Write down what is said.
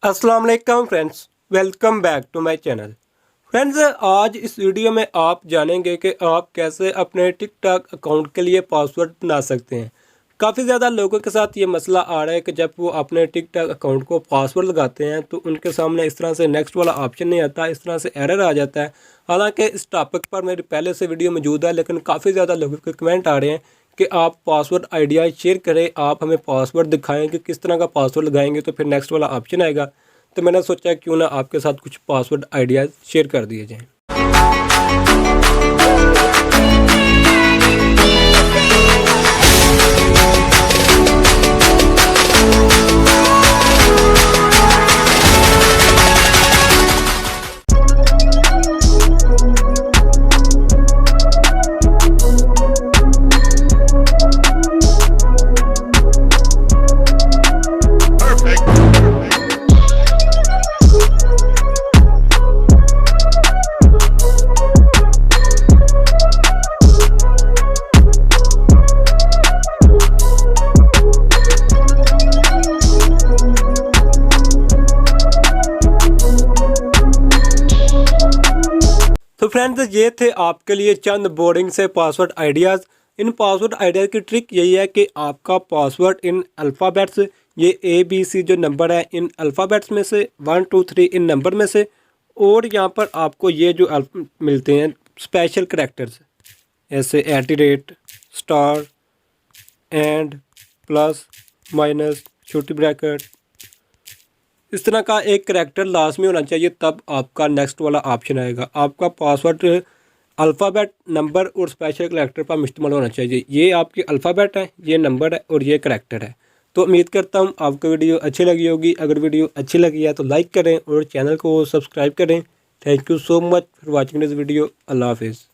अस्सलाम वालेकुम friends, welcome back to my channel. Friends, आज इस वीडियो में आप जानेंगे कि आप कैसे अपने टिकटॉक अकाउंट के लिए पासवर्ड बना सकते हैं। काफ़ी ज़्यादा लोगों के साथ ये मसला आ रहा है कि जब वो अपने टिकटॉक अकाउंट को पासवर्ड लगाते हैं तो उनके सामने इस तरह से नेक्स्ट वाला ऑप्शन नहीं आता, इस तरह से एरर आ जाता है। हालांकि इस टॉपिक पर मेरी पहले से वीडियो मौजूद है, लेकिन काफ़ी ज़्यादा लोगों के कमेंट आ रहे हैं कि आप पासवर्ड आइडिया शेयर करें, आप हमें पासवर्ड दिखाएं कि किस तरह का पासवर्ड लगाएंगे तो फिर नेक्स्ट वाला ऑप्शन आएगा। तो मैंने सोचा क्यों ना आपके साथ कुछ पासवर्ड आइडियाज़ शेयर कर दिए जाएं। तो फ्रेंड्स, ये थे आपके लिए चंद बोरिंग से password ideas. In password ideas की ट्रिक यही है कि आपका पासवर्ड इन अल्फ़ाबेट्स, ये ABC जो नंबर है इन अल्फ़ाबेट्स में से 1 2 3 इन नंबर में से, और यहाँ पर आपको ये जो मिलते हैं स्पेशल करैक्टर्स, ऐसे @ स्टार एंड प्लस माइनस छोटी ब्रैकेट, इस तरह का एक करैक्टर लाजमी होना चाहिए, तब आपका नेक्स्ट वाला ऑप्शन आएगा। आपका पासवर्ड अल्फ़ाबेट, नंबर और स्पेशल करैक्टर पर मुश्तमिल होना चाहिए। ये आपकी अल्फ़ाबेट है, ये नंबर है और ये करैक्टर है। तो उम्मीद करता हूँ आपको वीडियो अच्छी लगी होगी। अगर वीडियो अच्छी लगी है तो लाइक करें और चैनल को सब्सक्राइब करें। Thank you so much for watching this video. अल्लाह हाफिज़।